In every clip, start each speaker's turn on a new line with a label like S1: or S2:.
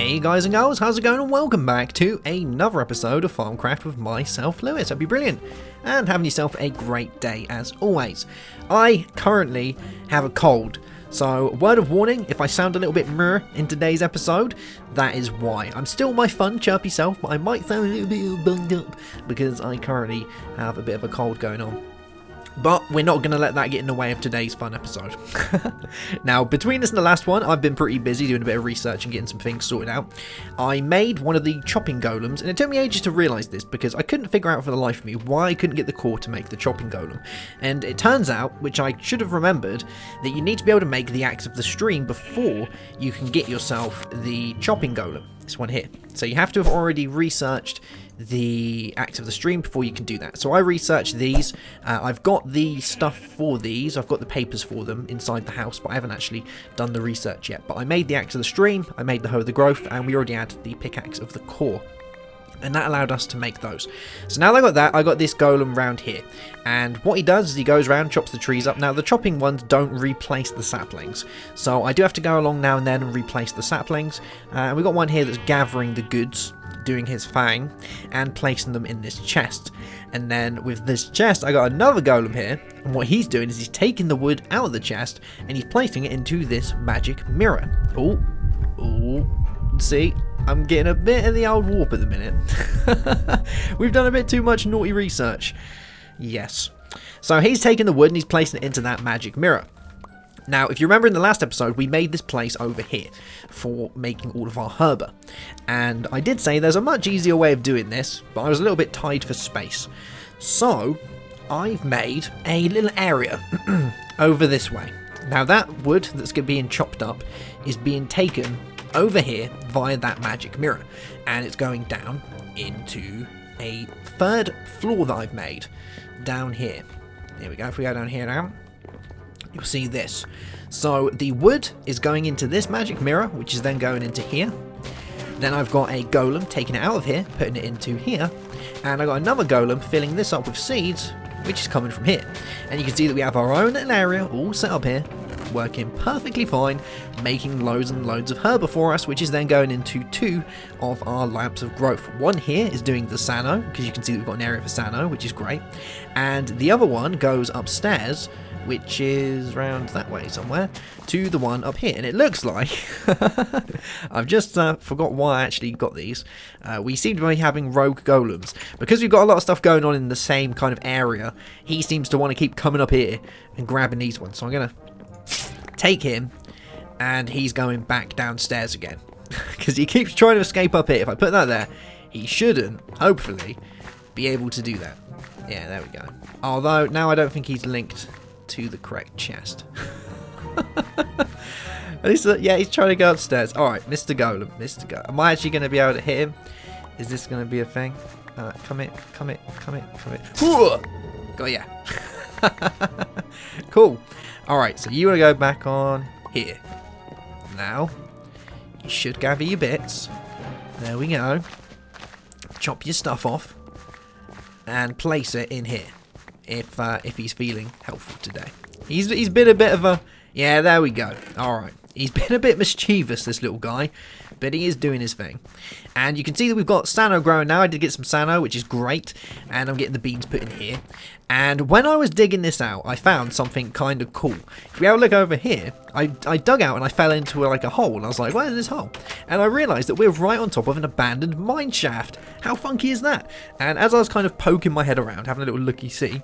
S1: Hey guys and girls, how's it going, and welcome back to another episode of Thaumcraft with myself, Lewis. Hope you're brilliant and having yourself a great day as always. I currently have a cold, so word of warning, if I sound a little bit meh in today's episode, that is why. I'm still my fun, chirpy self, but I might sound a little bit bunged up because I currently have a bit of a cold going on. But we're not going to let that get in the way of today's fun episode. Now, between this and the last one, I've been pretty busy doing a bit of research and getting some things sorted out. I made one of the chopping golems, and it took me ages to realise this because I couldn't figure out for the life of me why I couldn't get the core to make the chopping golem. And it turns out, which I should have remembered, that you need to be able to make the axe of the stream before you can get yourself the chopping golem. This one here. So you have to have already researched the axe of the stream before you can do that. So I researched these. I've got the stuff for these. I've got the papers for them inside the house, but I haven't actually done the research yet. But I made the axe of the stream, I made the hoe of the growth, and we already had the pickaxe of the core. And that allowed us to make those. So now that I got that, I got this golem round here. And what he does is he goes around, chops the trees up. Now, the chopping ones don't replace the saplings. So I do have to go along now and then and replace the saplings. And we've got one here that's gathering the goods, doing his thing, and placing them in this chest. And then with this chest, I got another golem here. And what he's doing is he's taking the wood out of the chest and he's placing it into this magic mirror. Oh, see? I'm getting a bit of the old warp at the minute. We've done a bit too much naughty research. Yes. So he's taking the wood and he's placing it into that magic mirror. Now, if you remember in the last episode, we made this place over here for making all of our herba. And I did say there's a much easier way of doing this, but I was a little bit tied for space. So I've made a little area over this way. Now that wood that's being chopped up is being taken over here via that magic mirror, and it's going down into a third floor that I've made down here. There we go. If we go down here now, you'll see this. So the wood is going into this magic mirror, which is then going into here. Then I've got a golem taking it out of here, putting it into here, and I've got another golem filling this up with seeds, which is coming from here. And you can see that we have our own little area all set up here, working perfectly fine, making loads and loads of herba for us, which is then going into two of our lamps of growth. One here is doing the sano, because you can see that we've got an area for sano, which is great, and the other one goes upstairs, which is round that way somewhere, to the one up here. And it looks like I've just forgot why I actually got these. We seem to be having rogue golems because we've got a lot of stuff going on in the same kind of area. He seems to want to keep coming up here and grabbing these ones, so I'm gonna take him, and he's going back downstairs again because he keeps trying to escape up here. If I put that there, he shouldn't, hopefully, be able to do that. Yeah, there we go. Although now I don't think he's linked to the correct chest. At least, yeah, he's trying to go upstairs. Alright, Mr. Golem, Mr. Golem. Am I actually going to be able to hit him? Is this going to be a thing? Come here, come here, come here, come here. Got ya. Cool. Alright, so you want to go back on here. Now, you should gather your bits. There we go. Chop your stuff off and place it in here. If he's feeling helpful today. He's been a bit of a... Yeah, there we go. Alright. He's been a bit mischievous, this little guy, but he is doing his thing. And you can see that we've got sano growing now. I did get some sano, which is great, and I'm getting the beans put in here. And when I was digging this out, I found something kind of cool. If we have a look over here, I dug out and I fell into like a hole, and I was like, where's this hole? And I realised that we're right on top of an abandoned mine shaft. How funky is that? And as I was kind of poking my head around, having a little looky-see,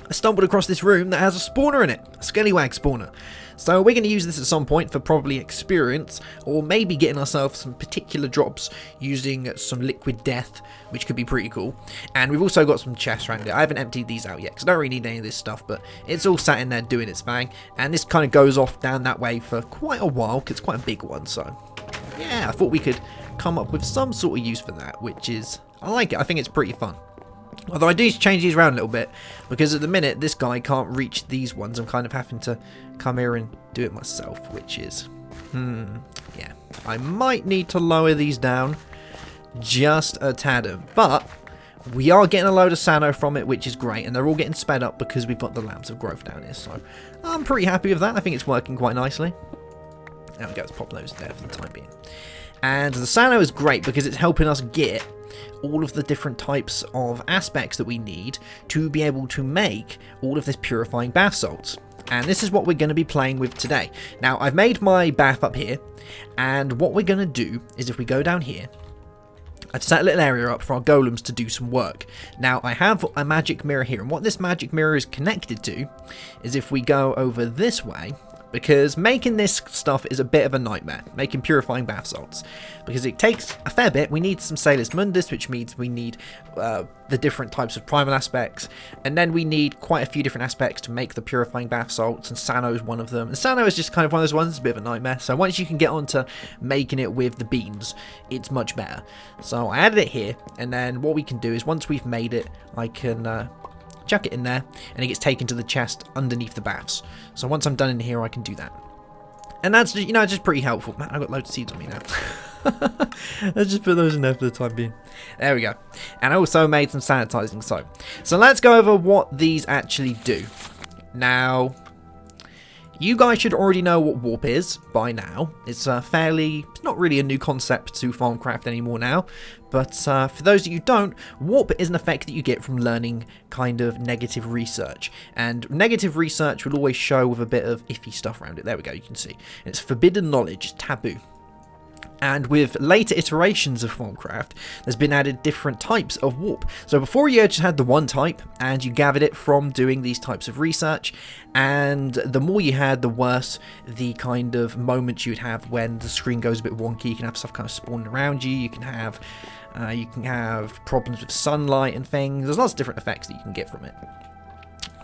S1: I stumbled across this room that has a spawner in it, a skellywag spawner. So we're going to use this at some point for probably experience, or maybe getting ourselves some particular drops using some liquid death, which could be pretty cool. And we've also got some chests around it. I haven't emptied these out yet, because I don't really need any of this stuff, but it's all sat in there doing its thing. And this kind of goes off down that way for quite a while, because it's quite a big one, so yeah, I thought we could come up with some sort of use for that, which is, I like it. I think it's pretty fun. Although I do change these around a little bit, because at the minute this guy can't reach these ones. I'm kind of having to come here and do it myself, which is, yeah. I might need to lower these down just a tad, but we are getting a load of sano from it, which is great, and they're all getting sped up because we've got the lamps of growth down here, so I'm pretty happy with that. I think it's working quite nicely. There we go, let's pop those there for the time being. And the Sano is great because it's helping us get all of the different types of aspects that we need to be able to make all of this purifying bath salts. And this is what we're going to be playing with today. Now, I've made my bath up here, and what we're going to do is if we go down here, I've set a little area up for our golems to do some work. Now, I have a magic mirror here, and what this magic mirror is connected to is if we go over this way, because making this stuff is a bit of a nightmare, making purifying bath salts, because it takes a fair bit. We need some Salus Mundus, which means we need the different types of primal aspects, and then we need quite a few different aspects to make the purifying bath salts, and Sano is one of them. And Sano is just kind of one of those ones, it's a bit of a nightmare, so once you can get onto making it with the beans, it's much better. So I added it here, and then what we can do is once we've made it, I can chuck it in there, and it gets taken to the chest underneath the baths. So once I'm done in here, I can do that. And that's just, just pretty helpful. Man, I've got loads of seeds on me now. Let's just put those in there for the time being. There we go. And I also made some sanitizing soap. So let's go over what these actually do. Now, you guys should already know what warp is by now. It's it's not really a new concept to Thaumcraft anymore now, but for those of you who don't, warp is an effect that you get from learning kind of negative research. And negative research will always show with a bit of iffy stuff around it. There we go, you can see. It's forbidden knowledge, taboo. And with later iterations of Thaumcraft, there's been added different types of warp. So before you just had the one type, and you gathered it from doing these types of research, and the more you had, the worse the kind of moments you'd have when the screen goes a bit wonky. You can have stuff kind of spawning around you, you can have problems with sunlight and things. There's lots of different effects that you can get from it.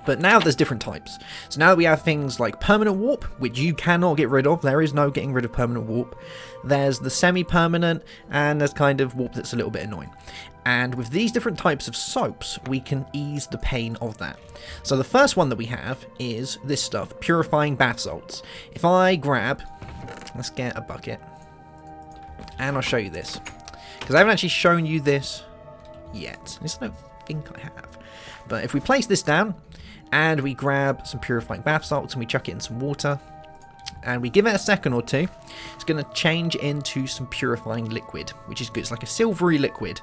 S1: But now there's different types. So now we have things like permanent warp, which you cannot get rid of. There is no getting rid of permanent warp. There's the semi-permanent, and there's kind of warp that's a little bit annoying. And with these different types of soaps, we can ease the pain of that. So the first one that we have is this stuff, Purifying Bath Salts. If I grab, let's get a bucket, and I'll show you this. Because I haven't actually shown you this yet. At least I don't think I have. But if we place this down, and we grab some purifying bath salts and we chuck it in some water, and we give it a second or two, it's going to change into some purifying liquid, which is good. It's like a silvery liquid.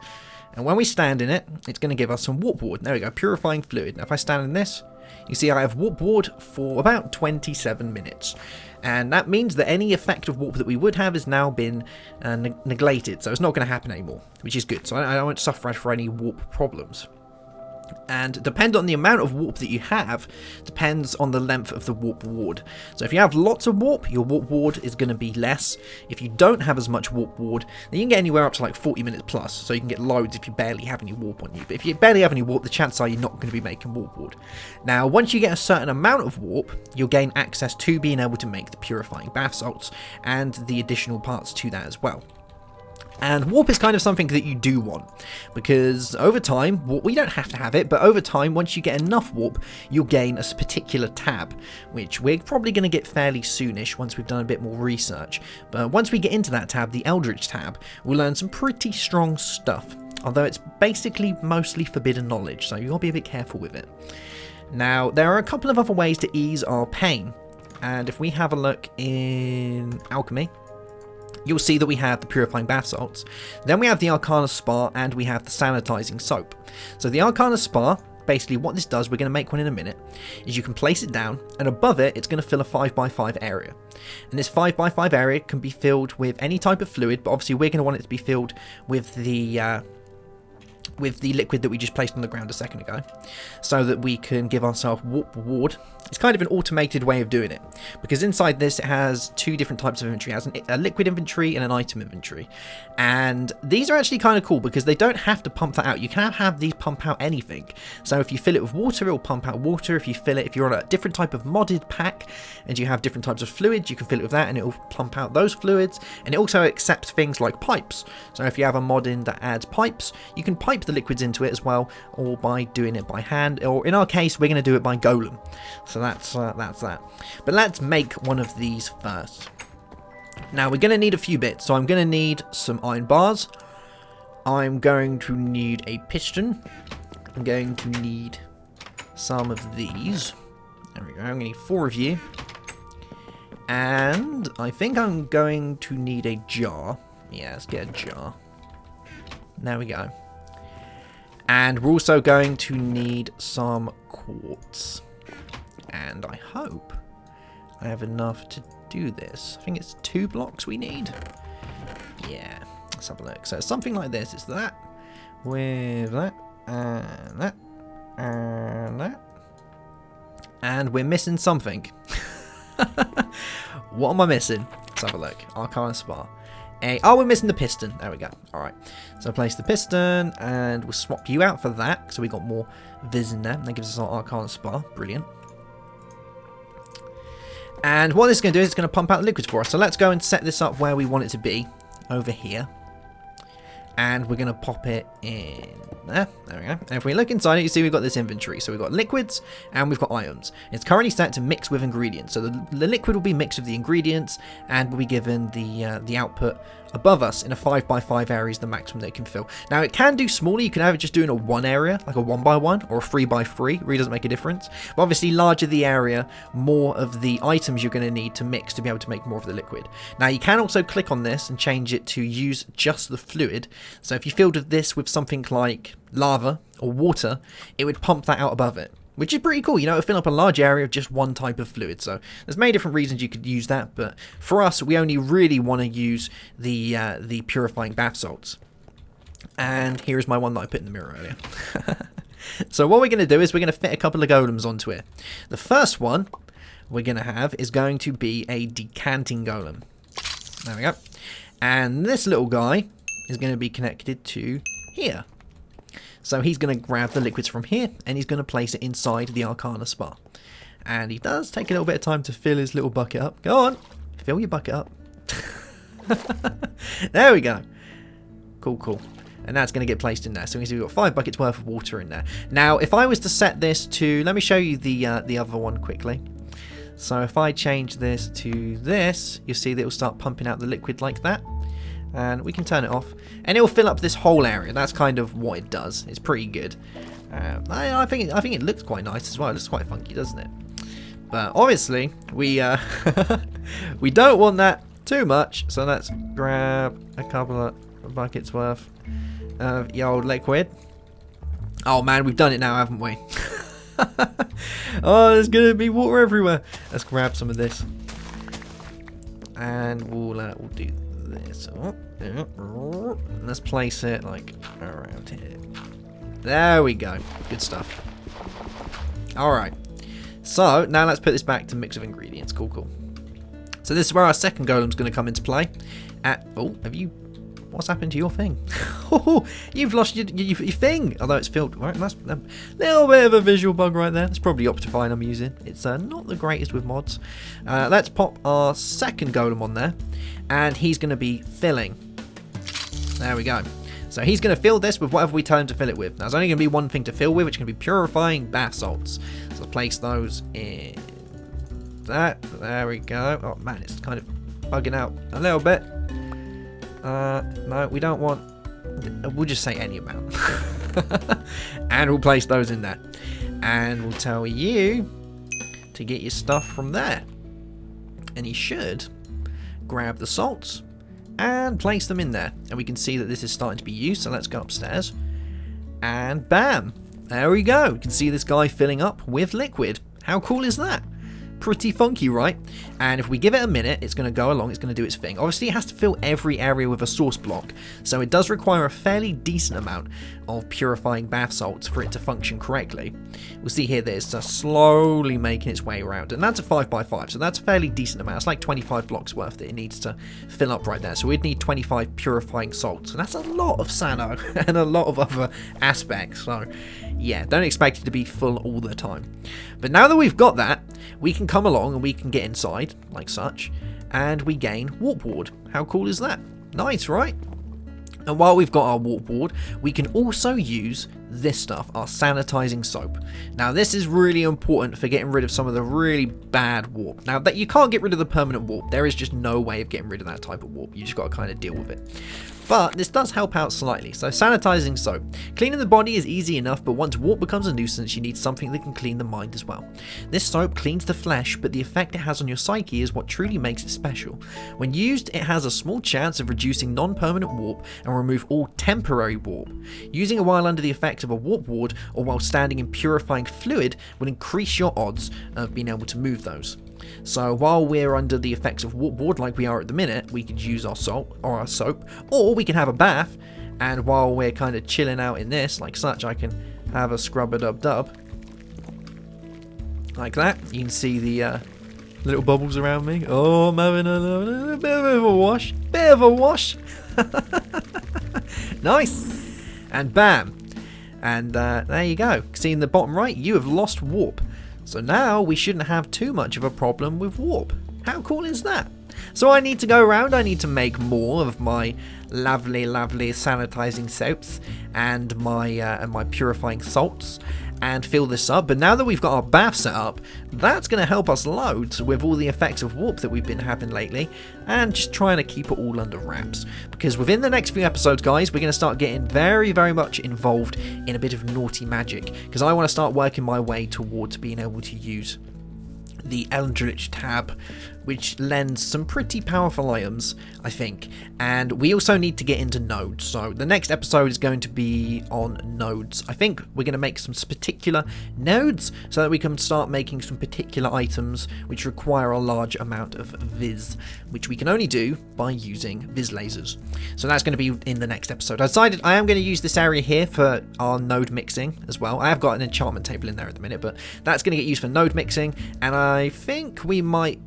S1: And when we stand in it, it's going to give us some warp ward. There we go, purifying fluid. Now if I stand in this, you see I have warp ward for about 27 minutes. And that means that any effect of warp that we would have has now been neglected. So it's not going to happen anymore, which is good. So I won't suffer for any warp problems. And depending on the amount of warp that you have, depends on the length of the warp ward. So if you have lots of warp, your warp ward is going to be less. If you don't have as much warp ward, then you can get anywhere up to like 40 minutes plus. So you can get loads if you barely have any warp on you. But if you barely have any warp, the chances are you're not going to be making warp ward. Now, once you get a certain amount of warp, you'll gain access to being able to make the purifying bath salts and the additional parts to that as well. And warp is kind of something that you do want, because over time, we don't have to have it, but over time, once you get enough warp, you'll gain a particular tab, which we're probably going to get fairly soonish once we've done a bit more research. But once we get into that tab, the Eldritch tab, we'll learn some pretty strong stuff, although it's basically mostly forbidden knowledge, so you've got to be a bit careful with it. Now, there are a couple of other ways to ease our pain, and if we have a look in Alchemy, you'll see that we have the Purifying Bath Salts, then we have the Arcana Spa, and we have the Sanitizing Soap. So the Arcana Spa, basically what this does, we're going to make one in a minute, is you can place it down, and above it, it's going to fill a 5x5 area. And this 5x5 area can be filled with any type of fluid, but obviously we're going to want it to be filled with the liquid that we just placed on the ground a second ago, so that we can give ourselves warp ward. It's kind of an automated way of doing it, because inside this it has two different types of inventory. It has a liquid inventory and an item inventory, and these are actually kind of cool because they don't have to pump that out. You can have these pump out anything. So if you fill it with water, it'll pump out water. If you're on a different type of modded pack and you have different types of fluids, you can fill it with that and it'll pump out those fluids. And it also accepts things like pipes. So if you have a mod in that adds pipes, you can pipe the liquids into it as well, or by doing it by hand, or in our case we're going to do it by Golem. So that's that. But let's make one of these first. Now we're going to need a few bits. So I'm going to need some iron bars. I'm going to need a piston. I'm going to need some of these. There we go. I'm going to need 4 of you. And I think I'm going to need a jar. Yeah, let's get a jar. There we go. And we're also going to need some quartz. And I hope I have enough to do this. I think it's 2 blocks we need. Yeah, let's have a look. So it's something like this. It's that with that and that and that. And we're missing something. What am I missing? Let's have a look. Arcana Spa. Oh, we're missing the piston. There we go. Alright. So place the piston and we'll swap you out for that. So we got more viz in there. That gives us our Arcana Spa. Brilliant. And what this is going to do is it's going to pump out the liquids for us. So let's go and set this up where we want it to be. Over here. And we're going to pop it in there. There we go. And if we look inside it, you see we've got this inventory. So we've got liquids and we've got items. It's currently set to mix with ingredients. So the liquid will be mixed with the ingredients and will be given the output above us in a 5x5 area is the maximum that it can fill. Now it can do smaller. You can have it just do in a 1 area, like a 1x1 or a 3x3. It really doesn't make a difference. But obviously larger the area, more of the items you're going to need to mix to be able to make more of the liquid. Now you can also click on this and change it to use just the fluid. So if you filled this with something like lava or water, it would pump that out above it, which is pretty cool. You know, it would fill up a large area of just one type of fluid. So there's many different reasons you could use that, but for us, we only really want to use the purifying bath salts. And here is my one that I put in the mirror earlier. So what we're going to do is we're going to fit a couple of golems onto it. The first one we're going to have is going to be a decanting golem. There we go. And this little guy is going to be connected to here. So he's going to grab the liquids from here and he's going to place it inside the Arcana Spa. And he does take a little bit of time to fill his little bucket up. Go on, fill your bucket up. There we go. Cool, cool. And that's going to get placed in there. So we've got 5 buckets worth of water in there. Now, if I was to set this to, let me show you the other one quickly. So if I change this to this, you'll see that it will start pumping out the liquid like that. And we can turn it off and it will fill up this whole area. That's kind of what it does. It's pretty good. I think it looks quite nice as well. It looks quite funky, doesn't it? But obviously we we don't want that too much, so let's grab a couple of buckets worth of the old liquid. Oh man, we've done it now, haven't we? Oh, there's gonna be water everywhere. Let's grab some of this and we'll do this. Let's place it like around here. There we go. Good stuff. Alright. So now let's put this back to mix of ingredients. Cool, cool. So this is where our second golem's going to come into play. What's happened to your thing? You've lost your thing. Although it's filled. Right, that's a little bit of a visual bug right there. It's probably Optifine I'm using. It's not the greatest with mods. Let's pop our second golem on there. And he's going to be filling. There we go. So he's going to fill this with whatever we tell him to fill it with. Now there's only going to be one thing to fill with, which is going to be purifying bath salts. So let's place those in that. There we go. Oh man, it's kind of bugging out a little bit. No, we don't want... We'll just say any amount. And we'll place those in there. And we'll tell you to get your stuff from there. And he should grab the salts and place them in there. And we can see that this is starting to be used. So let's go upstairs. And bam! There we go. You can see this guy filling up with liquid. How cool is that? Pretty funky, right? And if we give it a minute, it's going to go along, it's going to do its thing. Obviously, it has to fill every area with a source block, so it does require a fairly decent amount of purifying bath salts for it to function correctly. We'll see here that it's slowly making its way around, and that's a 5x5, so that's a fairly decent amount. It's like 25 blocks worth that it needs to fill up right there, so we'd need 25 purifying salts, and that's a lot of sano and a lot of other aspects, so yeah, don't expect it to be full all the time. But now that we've got that, we can come along and we can get inside, like such, and we gain warp ward. How cool is that? Nice, right? And while we've got our warp ward, we can also use this stuff, our sanitizing soap. Now this is really important for getting rid of some of the really bad warp. Now that you can't get rid of the permanent warp, there is just no way of getting rid of that type of warp. You just got to kind of deal with it. But this does help out slightly. So sanitizing soap. Cleaning the body is easy enough, but once warp becomes a nuisance, you need something that can clean the mind as well. This soap cleans the flesh, but the effect it has on your psyche is what truly makes it special. When used, it has a small chance of reducing non-permanent warp and remove all temporary warp. Using it while under the effects of a warp ward or while standing in purifying fluid will increase your odds of being able to move those. So while we're under the effects of warp ward like we are at the minute, we could use our salt or our soap, or we can have a bath, and while we're kind of chilling out in this like such, I can have a scrub-a-dub-dub like that. You can see the little bubbles around me. Oh, I'm having a bit of a wash. Nice. And bam. And there you go. See in the bottom right, you have lost warp. So now we shouldn't have too much of a problem with warp. How cool is that? So I need to go around, I need to make more of my lovely sanitizing soaps and my purifying salts and fill this up. But now that we've got our bath set up, that's going to help us loads with all the effects of warp that we've been having lately, and just trying to keep it all under wraps. Because within the next few episodes, guys, we're going to start getting very much involved in a bit of naughty magic, because I want to start working my way towards being able to use the Eldritch tab, which lends some pretty powerful items, I think. And we also need to get into nodes. So the next episode is going to be on nodes. I think we're going to make some particular nodes so that we can start making some particular items which require a large amount of Viz, which we can only do by using Viz lasers. So that's going to be in the next episode. I decided I am going to use this area here for our node mixing as well. I have got an enchantment table in there at the minute, but that's going to get used for node mixing, and I think we might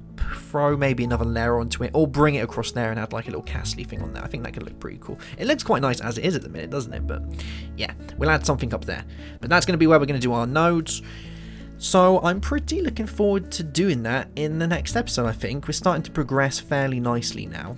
S1: throw maybe another layer onto it, or bring it across there and add like a little castle thing on there. I think that could look pretty cool. It looks quite nice as it is at the minute, doesn't it? But yeah, we'll add something up there. But that's going to be where we're going to do our nodes. So I'm pretty looking forward to doing that in the next episode. I think we're starting to progress fairly nicely now.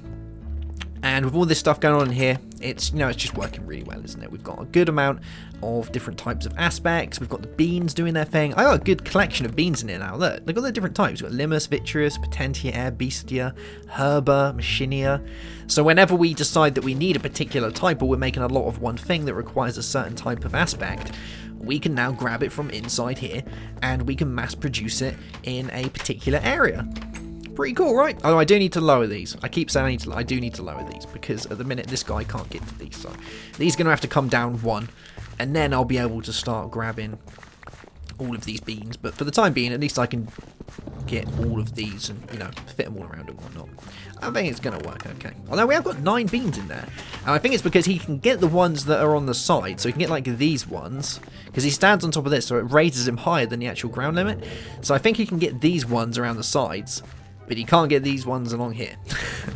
S1: And with all this stuff going on in here, it's just working really well, isn't it? We've got a good amount of different types of aspects. We've got the beans doing their thing. I got a good collection of beans in here now. Look at the different types. We've got Limus, Vitreous, Potentia, Air, Bestia, Herba, Machinia. So whenever we decide that we need a particular type, or we're making a lot of one thing that requires a certain type of aspect, we can now grab it from inside here, and we can mass produce it in a particular area. Pretty cool, right? Oh, I do need to lower these. I keep saying I do need to lower these, because at the minute this guy can't get to these. So these are going to have to come down one, and then I'll be able to start grabbing all of these beans. But for the time being, at least I can get all of these and, fit them all around and whatnot. I think it's going to work okay. Although we have got 9 beans in there. And I think it's because he can get the ones that are on the side. So he can get like these ones, because he stands on top of this, so it raises him higher than the actual ground limit. So I think he can get these ones around the sides, but he can't get these ones along here,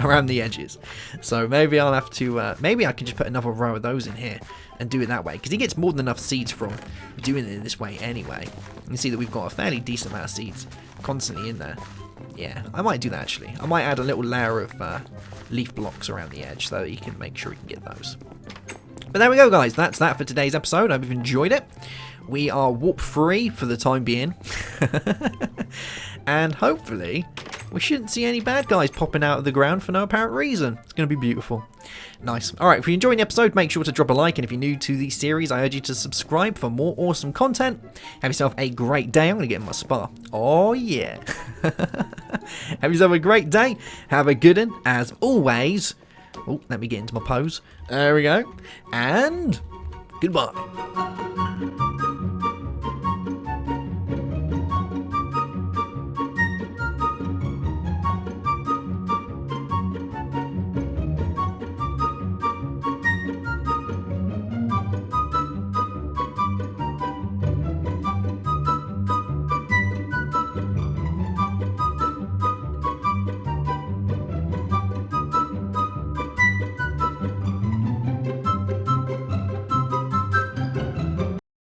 S1: around the edges. So maybe I'll have to, maybe I can just put another row of those in here and do it that way, because he gets more than enough seeds from doing it this way anyway. You can see that we've got a fairly decent amount of seeds constantly in there. Yeah, I might do that actually. I might add a little layer of leaf blocks around the edge so that you can make sure you can get those. But there we go, guys. That's that for today's episode. I hope you've enjoyed it. We are warp free for the time being. And hopefully we shouldn't see any bad guys popping out of the ground for no apparent reason. It's going to be beautiful. Nice. Alright, if you're enjoying the episode, make sure to drop a like, and if you're new to the series, I urge you to subscribe for more awesome content. Have yourself a great day. I'm going to get in my spa. Oh yeah. Have yourself a great day. Have a good one, as always. Oh, let me get into my pose. There we go. And goodbye.